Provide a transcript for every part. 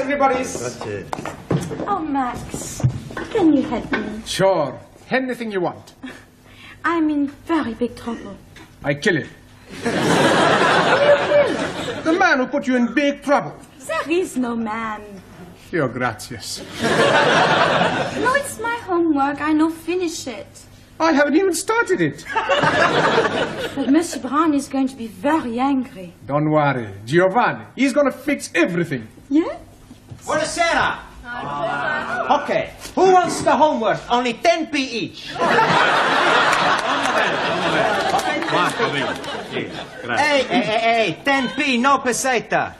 everybody's. Oh, Max, can you help me? Sure. Anything you want. I'm in very big trouble. I kill him. The man who put you in big trouble. There is no man. You're gracious. No, it's my homework. I know finish it. I haven't even started it. But Monsieur Brown is going to be very angry. Don't worry. Giovanni, he's going to fix everything. Yeah? Buonasera. Okay, who wants the homework? Only 10p each. Hey, 10p, no peseta.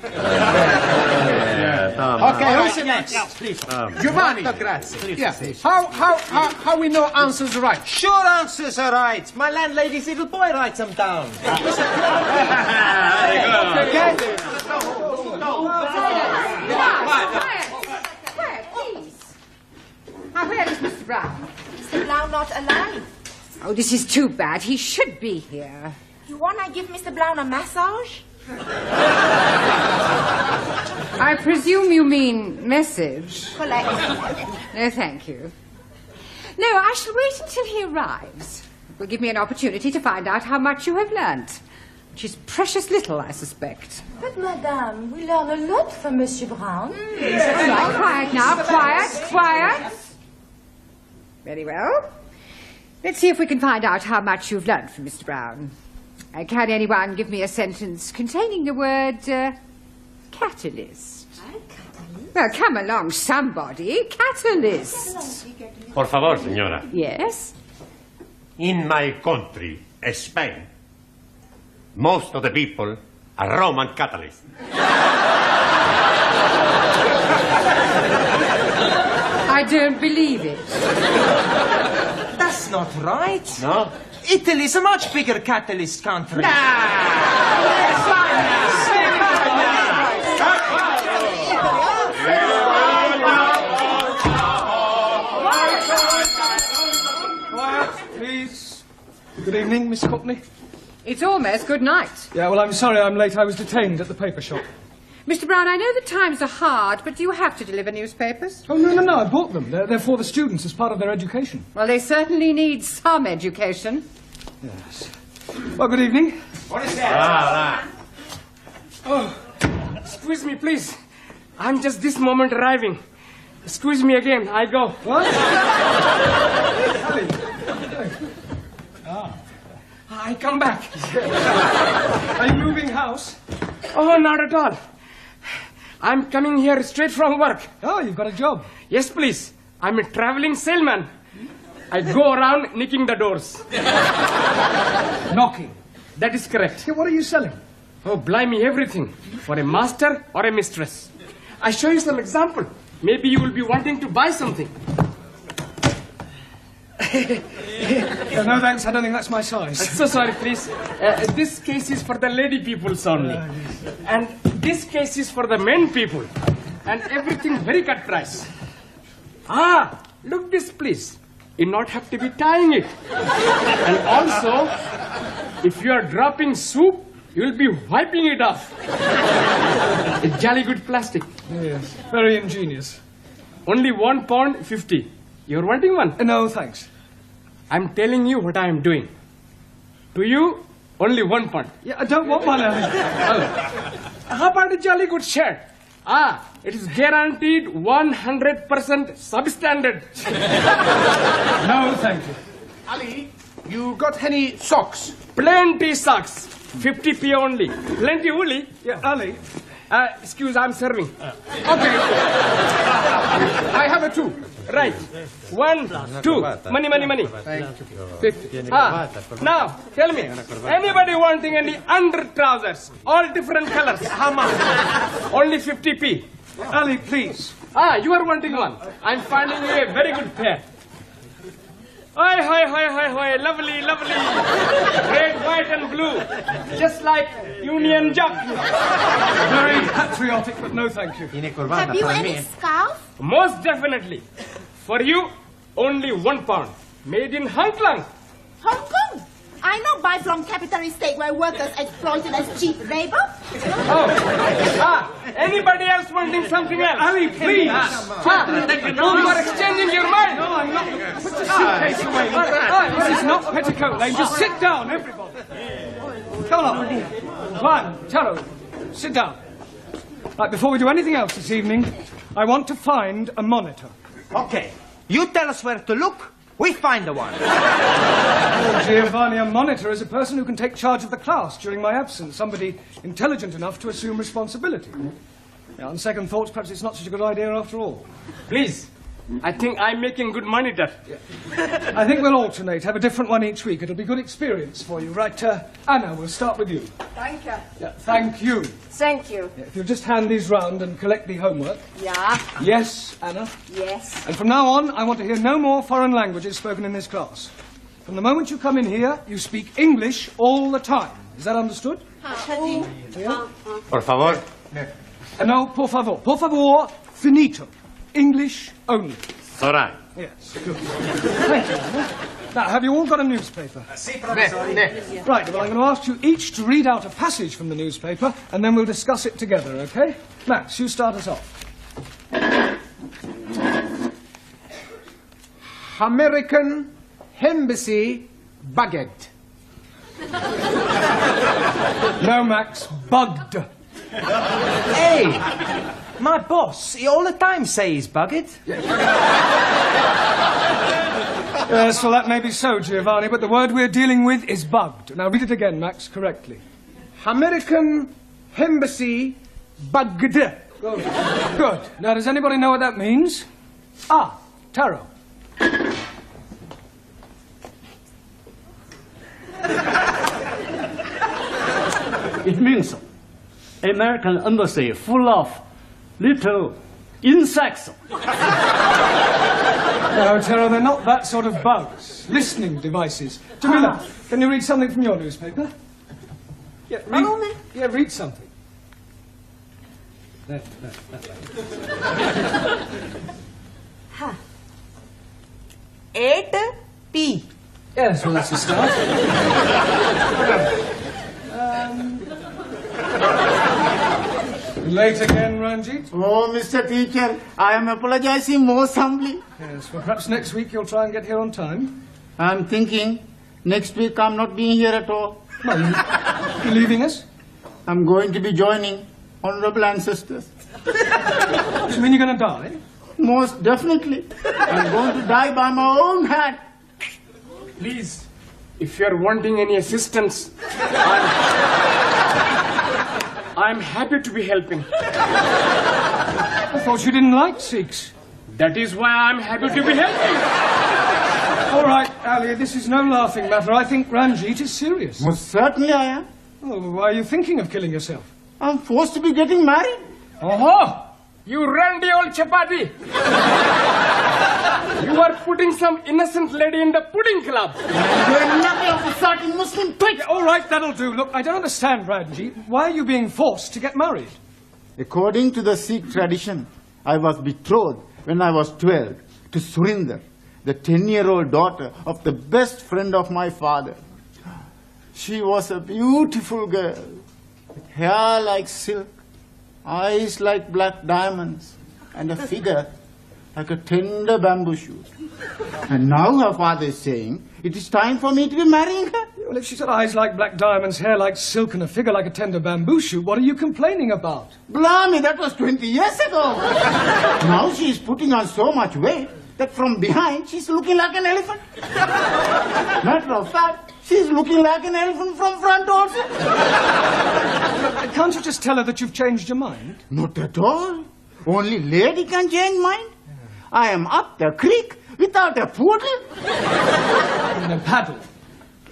Okay, who's next? Please. Giovanni. Grazie. Yeah. How we know answers right? Sure answers are right. My landlady's little boy writes them down. Okay? Quiet, please. Now, where is Mr. Brown? Mr. Brown not alive. Oh, this is too bad. He should be here. You wanna give Mr. Brown a massage? I presume you mean message. Collect. No, thank you. No, I shall wait until he arrives. It will give me an opportunity to find out how much you have learnt. Which is precious little, I suspect. But, Madame, we learn a lot from Monsieur Brown. All right, quiet now. Quiet. Very well. Let's see if we can find out how much you've learnt from Mr. Brown. Can anyone give me a sentence containing the word catalyst? Well, come along, somebody. Catalyst. Por favor, señora. Yes? In my country, Spain, most of the people are Roman Catholics. I don't believe it. That's not right. No? Italy's a much bigger catalyst country. Please. Good evening, Miss Courtney. It's almost good night. Yeah, well, I'm sorry I'm late. I was detained at the paper shop. Mr. Brown, I know the times are hard, but do you have to deliver newspapers? Oh, no, I bought them. They're for the students as part of their education. Well, they certainly need some education. Yes. Well, good evening. Oh, excuse me, please. I'm just this moment arriving. Excuse me again. I go. What? I come back. Are you moving house? Oh, not at all. I'm coming here straight from work. Oh, you've got a job. Yes, please. I'm a traveling salesman. I go around nicking the doors. Knocking. That is correct. Yeah, what are you selling? Oh, blimey, everything. For a master or a mistress. I show you some example. Maybe you will be wanting to buy something. No, thanks. I don't think that's my size. So sorry, please. This case is for the lady peoples only. And this case is for the men people. And everything very cut price. Ah, look this, please. You not have to be tying it. And also, if you are dropping soup, you will be wiping it off. It's jolly good plastic. Yes, very ingenious. Only £1.50. You're wanting one? No, thanks. I'm telling you what I am doing. To you, only £1. Yeah, I don't want one. How about a jolly good shirt? Ah, it is guaranteed 100% substandard. No, thank you. Ali, you got any socks? Plenty socks. 50p only. Plenty woolly. Yeah, Ali. Excuse, I'm serving. Okay. I have a 2. Right. 1, 2. Money. Thank you. 50. Now, tell me, anybody wanting any under trousers? All different colors. How much? Only 50p. Ali, please. You are wanting one. I'm finding you a very good pair. Hi. Lovely. Red, white and blue. Just like Union Jack. Very patriotic, but no, thank you. Have you any scarf? Most definitely. For you, only £1. Made in Hong Kong. Hong Kong? I I know buy from capitalist state where workers exploited as cheap labor. Anybody else wanting something else? Ali, please! You are exchanging your mind. No, I'm not. Put the suitcase away. This is not Petticoat Lane. Just sit down, everybody. Come on. Juan, Taro, sit down. Right, before we do anything else this evening, I want to find a monitor. Okay. You tell us where to look, we find the one. Oh, Giovanni, a monitor is a person who can take charge of the class during my absence, somebody intelligent enough to assume responsibility. Now, on second thoughts, perhaps it's not such a good idea after all. Please. I think I'm making good monitor. I think we'll alternate, have a different one each week. It'll be good experience for you. Right, Anna, we'll start with you. Thank you. Yeah, thank you. Thank you. Yeah, if you'll just hand these round and collect the homework. Yeah. Yes, Anna. Yes. And from now on, I want to hear no more foreign languages spoken in this class. From the moment you come in here, you speak English all the time. Is that understood? Por favor. No, por favor. Por favor, finito. English only. Sorai. Yes, good. Thank you, Anna. Now, have you all got a newspaper? Right, well, I'm going to ask you each to read out a passage from the newspaper, and then we'll discuss it together, okay? Max, you start us off. American Embassy Baguette. No, Max, bugged. Hey, my boss, he all the time says he's bugged. Yes, well, that may be so, Giovanni, but the word we're dealing with is bugged. Now, read it again, Max, correctly. American Embassy Baguette. Good. Good. Now, does anybody know what that means? Ah, Taro. It means American embassy full of little insects. No, Taro, they're not that sort of bugs. Listening devices. Jamila, can you read something from your newspaper? Yeah, read something. There. Huh. 8P. Yes, well, that's a start. Late again, Ranjit? Oh, Mr. Teacher, I am apologizing most humbly. Yes, well, perhaps next week you'll try and get here on time. I'm thinking next week I'm not being here at all. No, you're leaving us? I'm going to be joining honorable ancestors. Do you mean you're going to die? Most definitely. I'm going to die by my own hand. Please, if you are wanting any assistance, I'm happy to be helping. I thought you didn't like Sikhs. That is why I'm happy to be helping. All right, Ali, this is no laughing matter. I think Ranjit is serious. Most certainly I am. Oh, why are you thinking of killing yourself? I'm forced to be getting married. Oh, you randy old chapati. You are putting some innocent lady in the pudding club. You're nothing of the sort in Muslim twitch. All right, that'll do. Look, I don't understand, Ranjit. Why are you being forced to get married? According to the Sikh tradition, I was betrothed when I was 12 to Surinder, the 10-year-old daughter of the best friend of my father. She was a beautiful girl, with hair like silk, eyes like black diamonds, and a figure like a tender bamboo shoot. And now her father is saying, it is time for me to be marrying her. Well, if she's got eyes like black diamonds, hair like silk, and a figure like a tender bamboo shoot, what are you complaining about? Blimey, that was 20 years ago. Now she is putting on so much weight that from behind she's looking like an elephant. Matter of fact, she's looking like an elephant from front also. Can't you just tell her that you've changed your mind? Not at all. Only lady can change mind. I am up the creek without a paddle. In a paddle.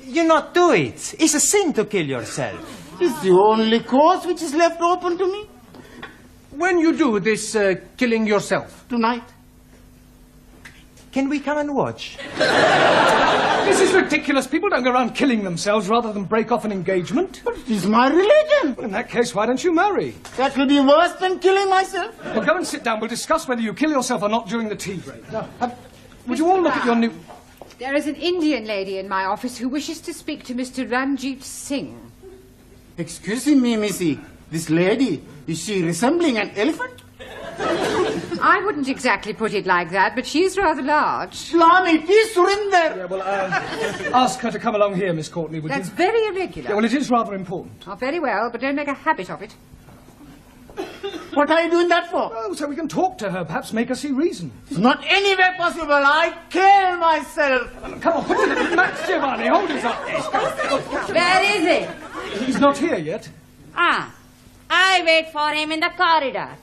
You not do it. It's a sin to kill yourself. It's the only course which is left open to me. When you do this killing yourself? Tonight. Can we come and watch? This is ridiculous. People don't go around killing themselves rather than break off an engagement. But it is my religion. Well, in that case, why don't you marry? That will be worse than killing myself. Well, go and sit down. We'll discuss whether you kill yourself or not during the tea break. Now, would you all look at your new... There is an Indian lady in my office who wishes to speak to Mr. Ranjit Singh. Excuse me, Missy. This lady, is she resembling an elephant? I wouldn't exactly put it like that, but she is rather large. Swami, it is Surinder. Yeah, well, ask her to come along here, Miss Courtney, would That's you? very irregular. Yeah, well, it is rather important. Oh, very well, but don't make a habit of it. What are you doing that for? Oh, so we can talk to her, perhaps make her see reason. It's not any way possible. I kill myself. Come on, put it in. Max Giovanni, hold his up. Where is he? He's not here yet. I wait for him in the corridor.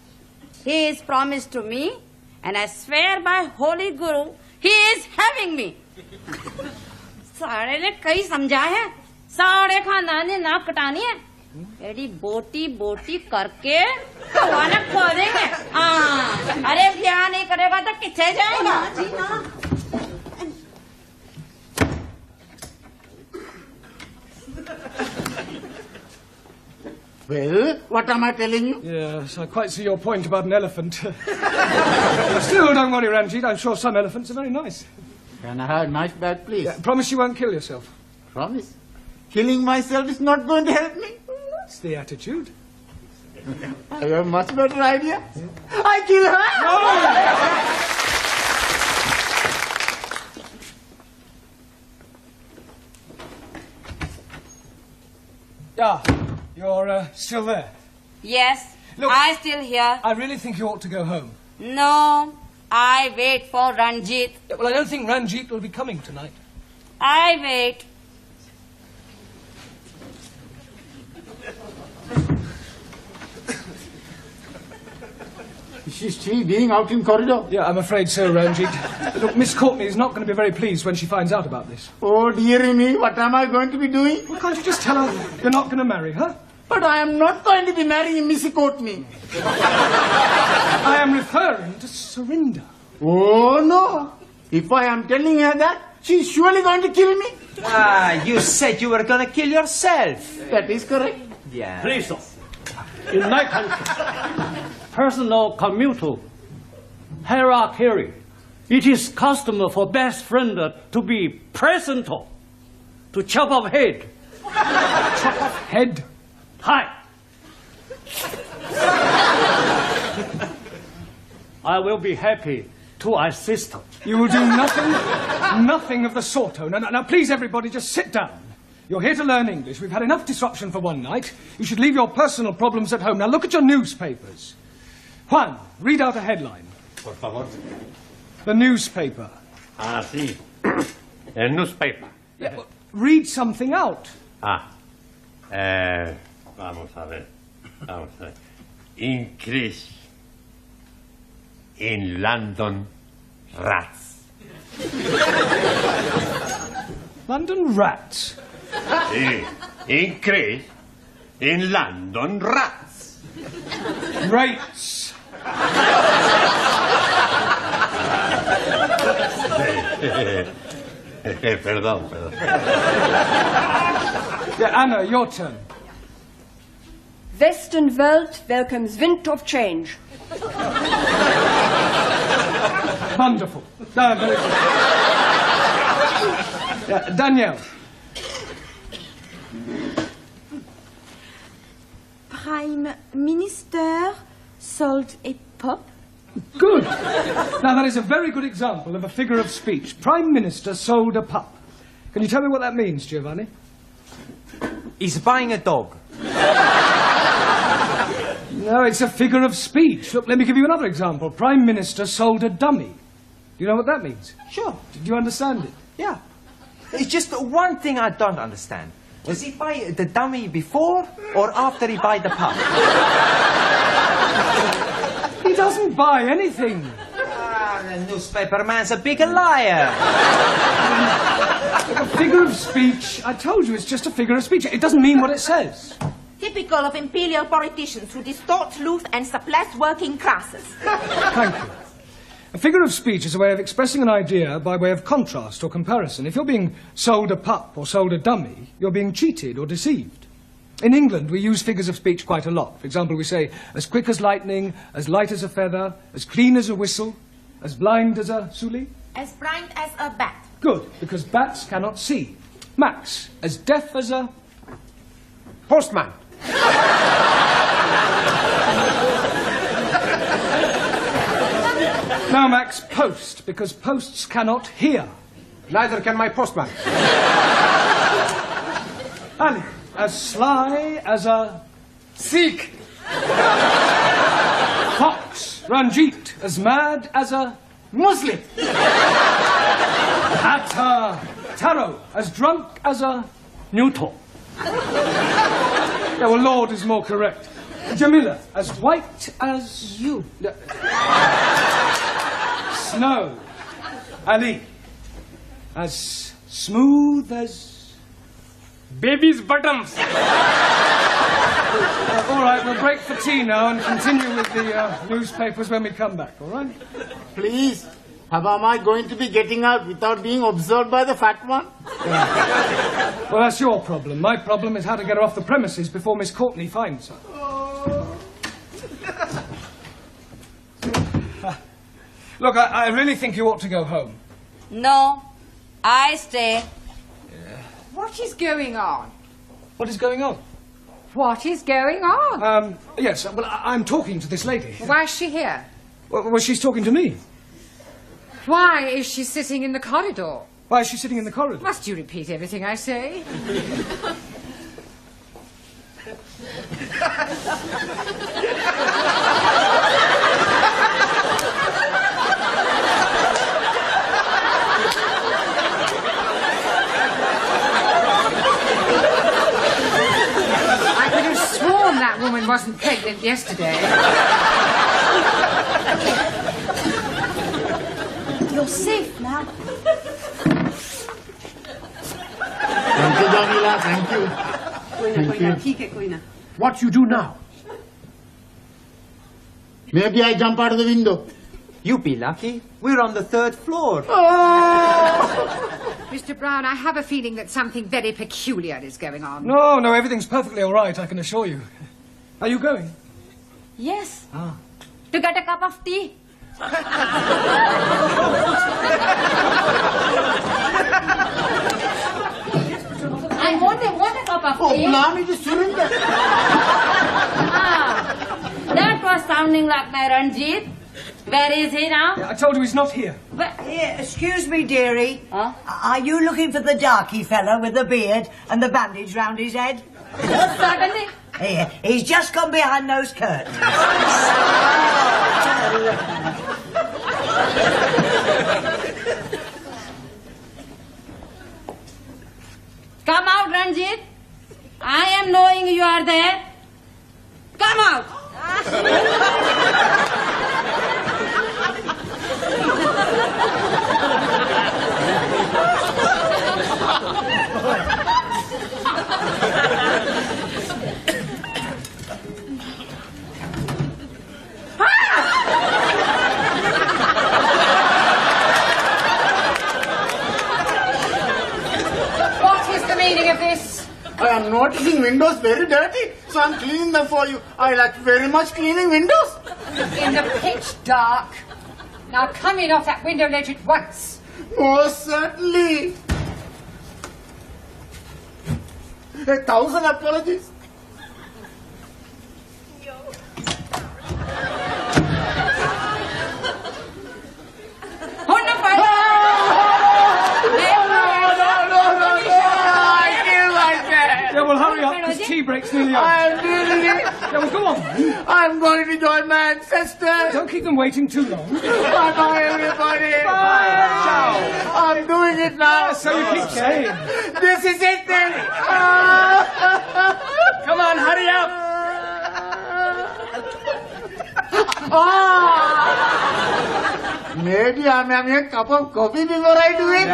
He is promised to me, and I swear by Holy Guru, he is having me. सारे ने कई समझा है, सारे खानदान ने नाक कटानी है, एडी बोटी बोटी करके भगवान खो देंगे। अरे ब्याह नहीं करेगा तो किथे जाएगा? Well, what am I telling you? Yes, I quite see your point about an elephant. Still, don't worry, Ranjit. I'm sure some elephants are very nice. Can I have a knife back, please? Yeah, promise you won't kill yourself. Promise. Killing myself is not going to help me. That's the attitude. I have a much better idea. I kill her. Yeah, you're still there. Yes, Look, I still here. I really think you ought to go home. No, I wait for Ranjit. Yeah, well, I don't think Ranjit will be coming tonight. I wait. Is she still being out in corridor? Yeah, I'm afraid so, Ranjit. Look, Miss Courtney is not going to be very pleased when she finds out about this. Oh, dearie me, what am I going to be doing? Well, can't you just tell her you're not going to marry her? But I am not going to be marrying Missy Courtney. I am referring to Surinder. Oh, no. If I am telling her that, she's surely going to kill me. You said you were gonna kill yourself. That is correct. Yeah. Please, sir. In my country, personal commutal hierarchy, it is custom for best friend to be present to chop off head. Chop off head? Hi. I will be happy to assist. You will do nothing of the sort. Now, please, everybody, just sit down. You're here to learn English. We've had enough disruption for one night. You should leave your personal problems at home. Now, look at your newspapers. Juan, read out a headline. Por favor. The newspaper. Ah, sí. El newspaper. Yeah, well, read something out. Vamos a ver. Increase in London rats. London rats? Sí. Increase in London rats. Rates. Perdón. Yeah, Anna, your turn. Western Welt welcomes wind of change. Wonderful. Very good. Yeah, Danielle. Prime Minister sold a pup. Good. Now, that is a very good example of a figure of speech. Prime Minister sold a pup. Can you tell me what that means, Giovanni? He's buying a dog. No, it's a figure of speech. Look, let me give you another example. Prime Minister sold a dummy. Do you know what that means? Sure. Do you understand it? Yeah. It's just one thing I don't understand. Does he buy the dummy before or after he buy the pup? He doesn't buy anything. The newspaper man's a big liar. A figure of speech. I told you, it's just a figure of speech. It doesn't mean what it says. Typical of imperial politicians who distort truth and suppress working classes. Thank you. A figure of speech is a way of expressing an idea by way of contrast or comparison. If you're being sold a pup or sold a dummy, you're being cheated or deceived. In England, we use figures of speech quite a lot. For example, we say, as quick as lightning, as light as a feather, as clean as a whistle, as blind as a suli. As blind as a bat. Good, because bats cannot see. Max, as deaf as a... Postman. Now, Max, post, because posts cannot hear. Neither can my postman. Ali, as sly as a... Sikh. Fox. Ranjit, as mad as a... Muslim. Atta. Taro, as drunk as a... Neutral. Yeah, well, Lord is more correct. Jamila, as white as... You. Snow. Ali, as smooth as... Baby's bottoms. All right, we'll break for tea now and continue with the newspapers when we come back, all right? Please, how am I going to be getting out without being observed by the fat one? Well, that's your problem. My problem is how to get her off the premises before Miss Courtney finds her. Look, I really think you ought to go home. No, I stay. What is going on? What is going on? What is going on? Yes, well, I'm talking to this lady. Why is she here? Well, she's talking to me. Why is she sitting in the corridor? Why is she sitting in the corridor? Must you repeat everything I say? I could have sworn that woman wasn't pregnant yesterday. You're safe now. Thank you, Jamila. Thank you. What you do now? Maybe I jump out of the window. You be lucky. We're on the 3rd floor. Mr. Brown, I have a feeling that something very peculiar is going on. No, everything's perfectly all right, I can assure you. Are you going? Yes. To get a cup of tea. I want a cup of Oh, tea. blimey, just Surinder. That was sounding like my Ranjit. Where is he now? I told you he's not here. Here, excuse me, dearie. Huh? Are you looking for the darky fella with the beard and the bandage round his head? Certainly. Here, he's just gone behind those curtains. Come out, Ranjit. I am knowing you are there. Come out. What is the meaning of this? I am noticing windows very dirty, so I'm cleaning them for you. I like very much cleaning windows. In the pitch dark. Now come in off that window ledge at once. Most certainly. 1,000 apologies. Yeah, well, hurry up, because tea break's nearly over. I'm doing it. Yeah, well, go on. I'm going to join my ancestors. Don't keep them waiting too long. Bye-bye, everybody. Bye. I'm doing it now. So you keep saying. This is it then. Come on, hurry up. Maybe I'm having a cup of coffee before I do it.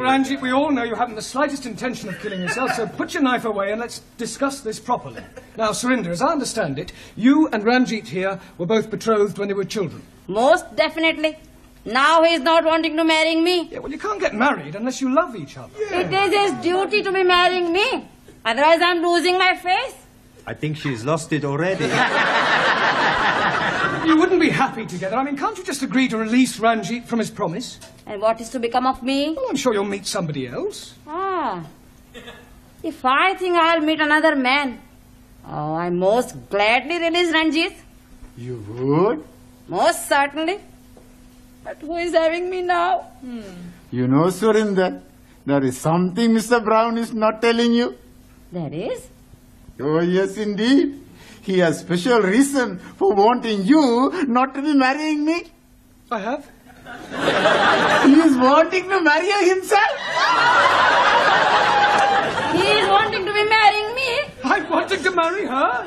Ranjit, we all know you haven't the slightest intention of killing yourself, so put your knife away and let's discuss this properly. Now, Surinder, as I understand it, you and Ranjit here were both betrothed when they were children. Most definitely. Now he's not wanting to marry me. Yeah, well, you can't get married unless you love each other. It is his duty to be marrying me. Otherwise, I'm losing my face. I think she's lost it already. You wouldn't be happy together. I mean, can't you just agree to release Ranjit from his promise? And what is to become of me? Well, I'm sure you'll meet somebody else. Ah. If I think I'll meet another man, I most gladly release Ranjit. You would? Most certainly. But who is having me now? You know, Surinder, there is something Mr. Brown is not telling you. There is? Oh, yes, indeed. He has special reason for wanting you not to be marrying me. I have? He is wanting to marry you himself. He is wanting to be marrying me. I'm wanting to marry her.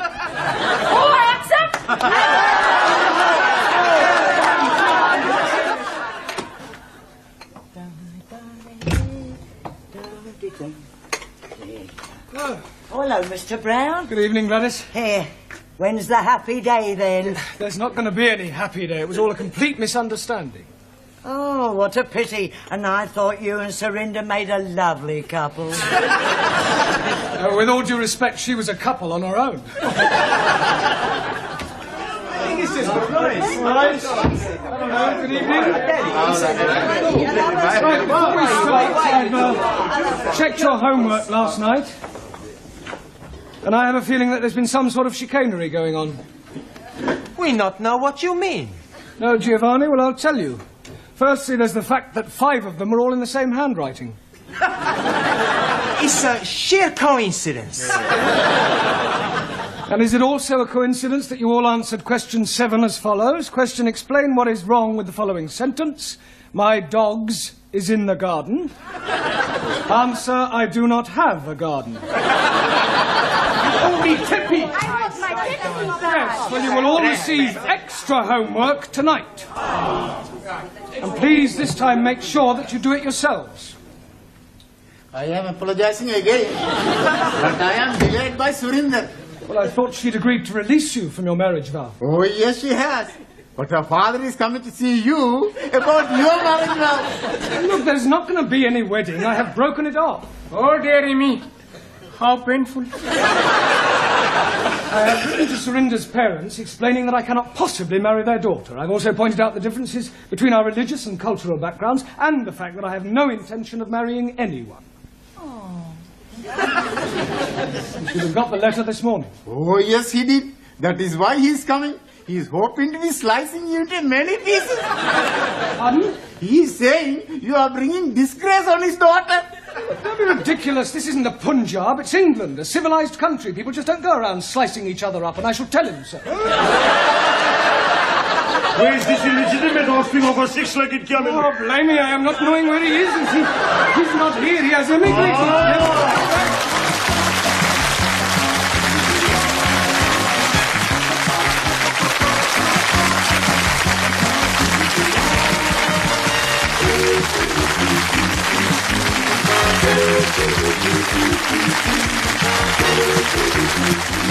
Oh, I accept. Hello, Mr. Brown. Good evening, Gladys. Here. When's the happy day, then? There's not going to be any happy day. It was all a complete misunderstanding. Oh, what a pity. And I thought you and Surinder made a lovely couple. With all due respect, she was a couple on her own. I think it's just nice. Good evening. Right, before we start, I've checked your homework last night, and I have a feeling that there's been some sort of chicanery going on. We not know what you mean. No, Giovanni? Well, I'll tell you. Firstly, there's the fact that 5 of them are all in the same handwriting. It's a sheer coincidence. And is it also a coincidence that you all answered question 7 as follows? Question: explain what is wrong with the following sentence. My dogs is in the garden. Answer: I do not have a garden. Only Tippy! Yes, well, you will all receive extra homework tonight. And please, this time, make sure that you do it yourselves. I am apologizing again, but I am delayed by Surinder. Well, I thought she'd agreed to release you from your marriage vow. Oh, yes, she has. But her father is coming to see you about your marriage vow. Look, there's not going to be any wedding. I have broken it off. Oh, dearie me. How painful. I have written to Surinder's parents explaining that I cannot possibly marry their daughter. I've also pointed out the differences between our religious and cultural backgrounds and the fact that I have no intention of marrying anyone. You should have got the letter this morning. Oh, yes, he did. That is why he is coming. He is hoping to be slicing you into many pieces. Pardon? He is saying you are bringing disgrace on his daughter. Don't be ridiculous. This isn't the Punjab. It's England, a civilized country. People just don't go around slicing each other up, and I shall tell him so. Where is this illegitimate offspring of a 6-legged camel? Oh, blame me. I am not knowing where he is. He's not here. He has immigrated. Thank you.